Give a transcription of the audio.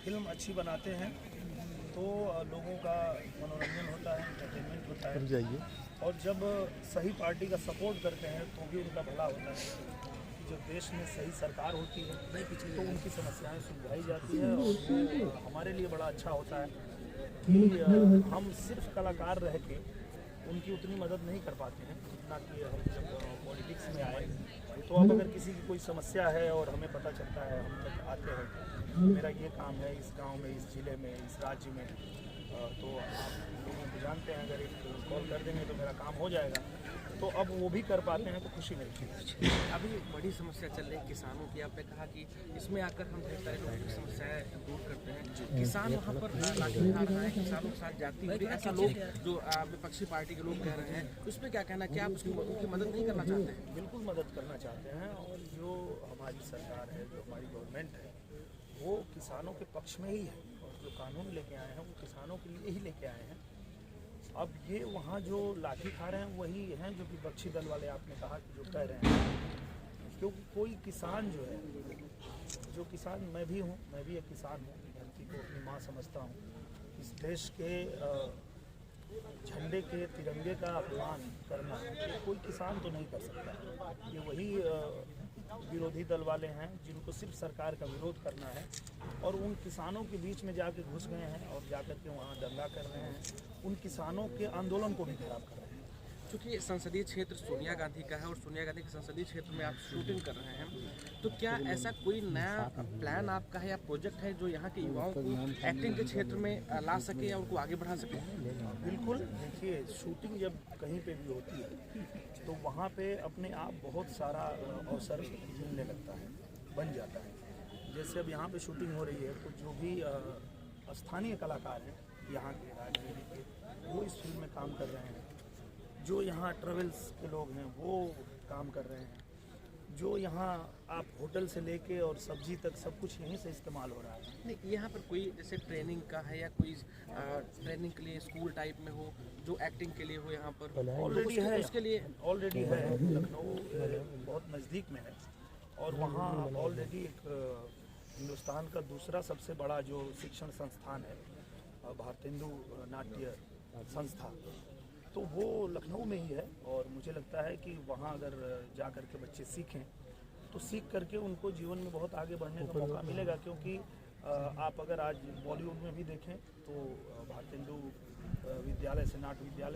Film अच्छी बनाते हैं तो लोगों का मनोरंजन होता है, एंटरटेनमेंट होता है। और जब सही पार्टी का सपोर्ट करते हैं तो भी उनका भला होता है। जब देश में सही सरकार होती है तो उनकी समस्याएं सुलझाई जाती है और वो हमारे लिए बड़ा अच्छा होता है कि हम सिर्फ कलाकार रह के उनकी उतनी मदद नहीं कर पाते हैं जितना कि हम जब पॉलिटिक्स में आए। तो अब अगर किसी की कोई समस्या है और हमें पता चलता है, हम तक आते हैं, मेरा ये काम है इस गांव में, इस ज़िले में, इस राज्य में, तो आप लोगों को जानते हैं, अगर एक कॉल कर देंगे तो मेरा काम हो जाएगा। तो अब वो भी कर पाते हैं तो खुशी मिलती है। अभी बड़ी समस्या चल रही है किसानों की। आपने कहा कि इसमें आकर हम ढेर सारे लोगों की समस्याएं दूर करते हैं। किसान वहाँ पर लाठी उठा रहा है, किसानों के साथ जाती हुई ऐसा लोग जो विपक्षी पार्टी के लोग कह रहे हैं, उस पर क्या कहना है? क्या आप उनकी मदद नहीं करना चाहते हैं? बिल्कुल मदद करना चाहते हैं और जो हमारी सरकार है, जो हमारी गवर्नमेंट है, वो किसानों के पक्ष में ही है और जो कानून लेके आए हैं वो किसानों के लिए ही लेके आए हैं। अब ये वहाँ जो लाठी खा रहे हैं वही हैं जो विपक्षी दल वाले आपने कहा कि जो कह रहे हैं। क्योंकि कोई किसान जो है, जो किसान मैं भी हूँ, मैं भी एक किसान हूँ, धरती को अपनी माँ समझता हूँ। इस देश के झंडे के तिरंगे का अपमान करना कोई किसान तो नहीं कर सकता। ये वही विरोधी दल वाले हैं जिनको सिर्फ सरकार का विरोध करना है और उन किसानों के बीच में जाके घुस गए हैं और जाकर के वहाँ दंगा कर रहे हैं, उन किसानों के आंदोलन को भी खराब कर रहे हैं। चूँकि संसदीय क्षेत्र सोनिया गांधी का है और सोनिया गांधी के संसदीय क्षेत्र में आप शूटिंग कर रहे हैं, तो क्या ऐसा कोई नया प्लान आपका है या प्रोजेक्ट है जो यहाँ के युवाओं को एक्टिंग के क्षेत्र में ला सके या उनको आगे बढ़ा सके? बिल्कुल, देखिए शूटिंग जब कहीं पे भी होती है तो वहाँ पे अपने आप बहुत सारा अवसर मिलने लगता है, बन जाता है। जैसे अब यहाँ पे शूटिंग हो रही है तो जो भी स्थानीय कलाकार हैं यहाँ के राजनीति के, वो इस फिल्म में काम कर रहे हैं। जो यहाँ ट्रेवल्स के लोग हैं वो काम कर रहे हैं। जो यहाँ आप होटल से लेके और सब्जी तक सब कुछ यहीं से इस्तेमाल हो रहा है। नहीं, यहाँ पर कोई जैसे ट्रेनिंग का है या कोई ट्रेनिंग के लिए स्कूल टाइप में हो जो एक्टिंग के लिए हो यहाँ पर? ऑलरेडी है, उसके लिए ऑलरेडी है। लखनऊ बहुत नज़दीक में है और वहाँ ऑलरेडी एक हिंदुस्तान का दूसरा सबसे बड़ा जो शिक्षण संस्थान है, भारतेंदु नाट्य संस्था, तो वो लखनऊ में ही है। और मुझे लगता है कि वहाँ अगर जा कर के बच्चे सीखें तो सीख करके उनको जीवन में बहुत आगे बढ़ने का मौका मिलेगा। क्योंकि आप अगर आज बॉलीवुड में भी देखें तो भारतेंदु विद्यालय से, नाट्य विद्यालय